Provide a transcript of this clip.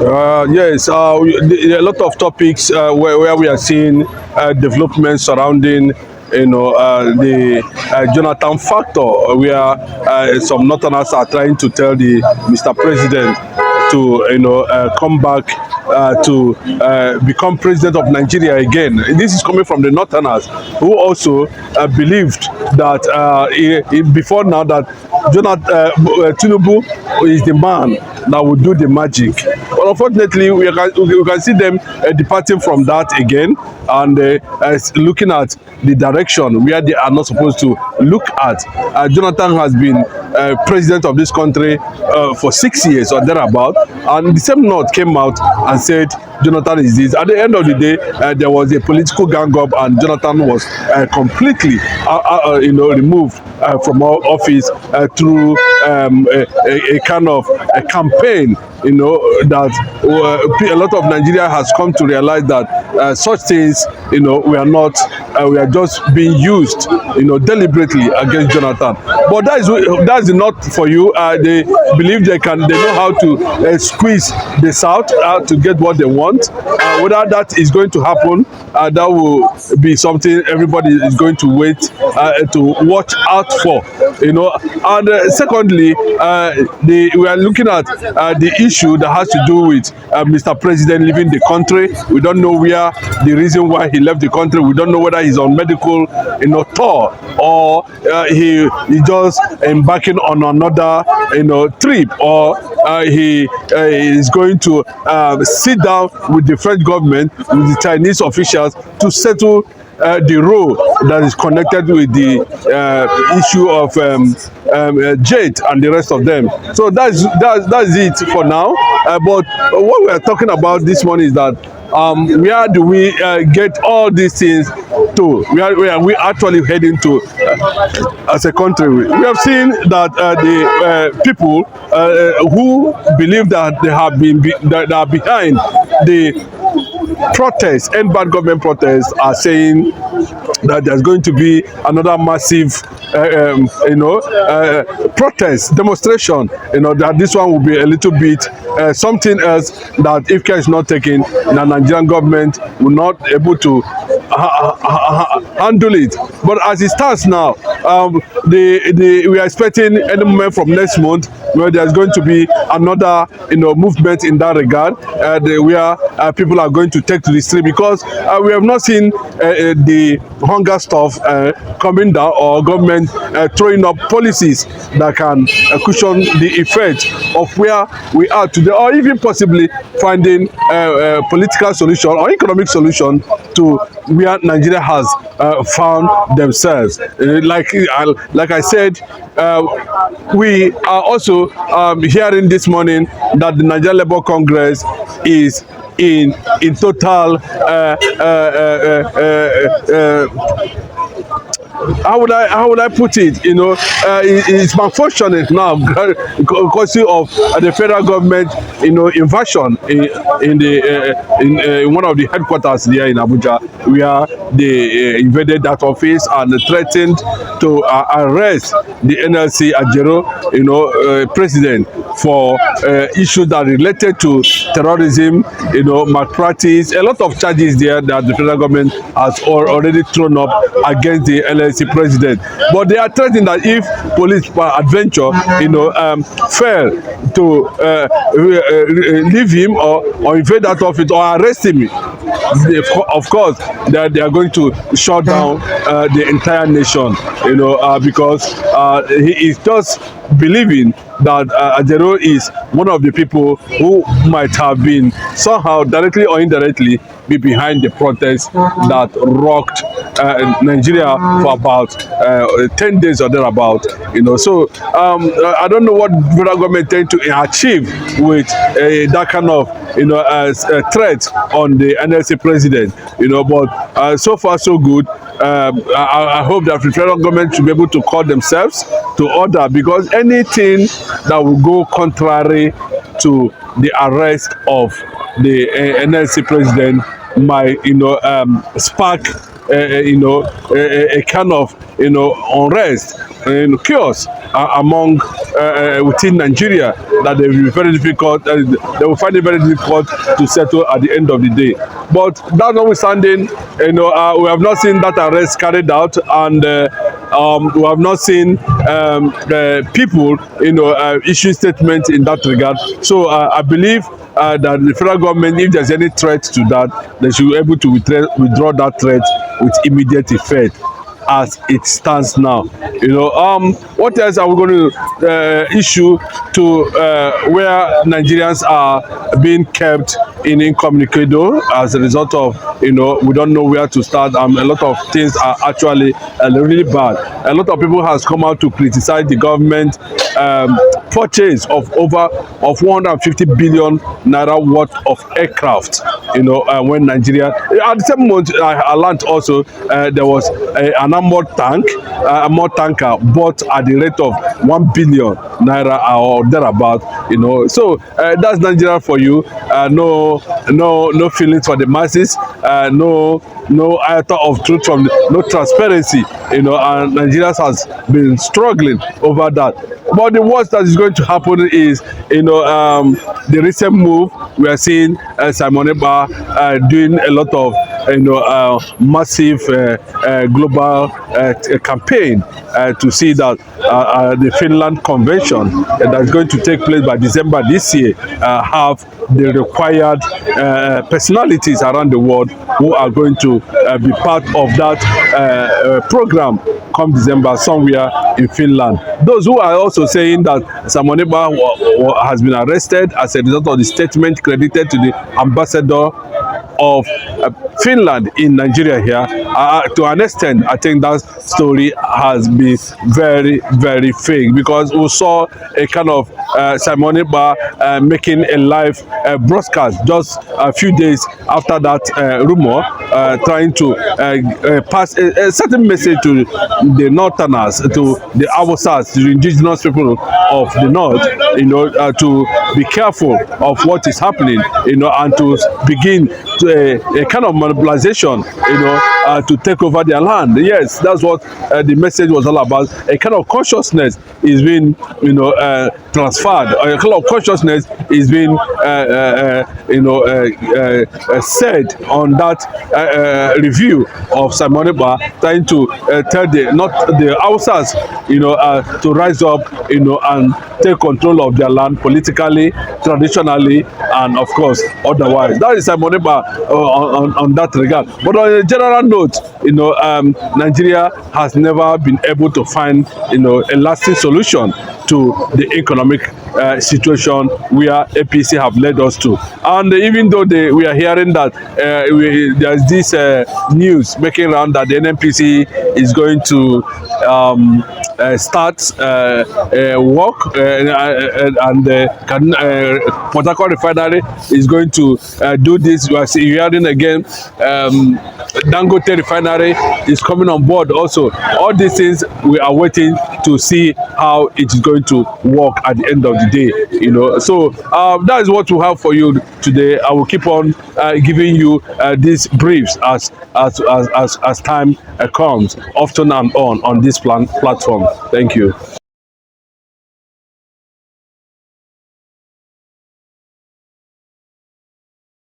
Yes, a lot of topics where we are seeing developments surrounding, the Jonathan factor, where some Northerners are trying to tell the Mr. President to, come back to become president of Nigeria again. This is coming from the Northerners, who also believed that before now that Tinubu is the man that will do the magic. But unfortunately, we can see them departing from that again and looking at the direction where they are not supposed to look at. Jonathan has been president of this country for 6 years or thereabout, and the same North came out and said Jonathan is this. At the end of the day, there was a political gang up, and Jonathan was completely, removed from office through a kind of a campaign. That a lot of Nigeria has come to realize that such things, we are just being used, deliberately against Jonathan. But that's not for you. They believe they know how to squeeze the South to get what they want. Whether that is going to happen, that will be something everybody is going to wait to watch out for. And secondly, we are looking at the issue that has to do with Mr. President leaving the country. We don't know where the reason why he left the country. We don't know whether he's on medical, tour, or he just embarking on another, trip, or he is going to sit down with the French government, with the Chinese officials to settle the role that is connected with the issue of Jade and the rest of them. So that's it for now. But what we are talking about this morning is that where do we get all these things to? Where are we actually heading to as a country? We have seen that the people who believe that they are behind the protests, end bad government protests, are saying that there's going to be another massive protest demonstration, that this one will be a little bit something else, that if care is not taken, the Nigerian government will not able to handle it. But as it stands now, we are expecting any moment from next month where there's going to be another movement in that regard, where people are going to take to the street, because we have not seen the hunger stuff coming down, or government throwing up policies that can cushion the effect of where we are today, or even possibly finding a political solution or economic solution to where Nigeria has found themselves. Like I said, we are also hearing this morning that the Nigeria Labour Congress is in total how would I put it? It's malfunctioning now because of the federal government, invasion in one of the headquarters there in Abuja, where they invaded that office and threatened to arrest the NLC Ajero, president, for issues that related to terrorism, malpractice, a lot of charges there that the federal government has already thrown up against the NLC president. But they are threatening that if police adventure, fail to leave him or invade that office or arrest him, of course, they are going to shut down the entire nation, because he is just believing that Ajero is one of the people who might have been somehow directly or indirectly be behind the protests that rocked Nigeria for about 10 days or thereabout. So I don't know what federal government tend to achieve with that kind of threat on the NLC president. But so far so good. I hope that the federal government should be able to call themselves to order, because anything that will go contrary to the arrest of the NLC president might, spark, a kind of, unrest chaos among within Nigeria that they will be very difficult. They will find it very difficult to settle at the end of the day. But that notwithstanding, we have not seen that arrest carried out, and we have not seen people, issue statements in that regard. So I believe that the federal government, if there's any threat to that, they should be able to withdraw that threat with immediate effect as it stands now. What else are we going to issue to where Nigerians are being kept incommunicado as a result of, we don't know where to start. A lot of things are actually really bad. A lot of people has come out to criticize the government purchase of over 150 billion naira worth of aircraft. When Nigeria, at the same moment, I learned also there was an armored tanker bought at the rate of 1 billion naira or thereabout. So that's Nigeria for you. No feelings for the masses. No iota of truth from no transparency. And Nigeria has been struggling over that. But the worst that is going to happen is, the recent move we are seeing Simon Ekpa doing a lot of massive global campaign to see that the Finland Convention that is going to take place by December this year have the required personalities around the world who are going to be part of that program come December somewhere in Finland. Those who are also saying that Simon Ekpa has been arrested as a result of the statement credited to the ambassador of Finland in Nigeria here, to an extent, I think that story has been very, very fake, because we saw a kind of Simon Ekpa making a live broadcast just a few days after that rumor, trying to pass a certain message to the Northerners, to the Awasas, to the indigenous people of the North, to be careful of what is happening, and to begin a kind of mobilization, to take over their land. Yes, that's what the message was all about. A kind of consciousness is being, transferred. A kind of consciousness is being, said on that review of Simon Ekpa, trying to tell the Hausas, to rise up, and take control of their land politically, traditionally, and of course otherwise. That is Simon Ekpa on that regard. But on a general note, Nigeria has never been able to find, a lasting solution to the economic situation where APC have led us to. And even though we are hearing that there's this news making around that the NNPC is going to start work, and Port Harcourt Refinery is going to do this. We are hearing again, Dangote Refinery is coming on board also. All these things we are waiting to see how it is going to work at the end of the day. So that is what we have for you today. I will keep on giving you these briefs as time comes, often and on this platform. Thank you.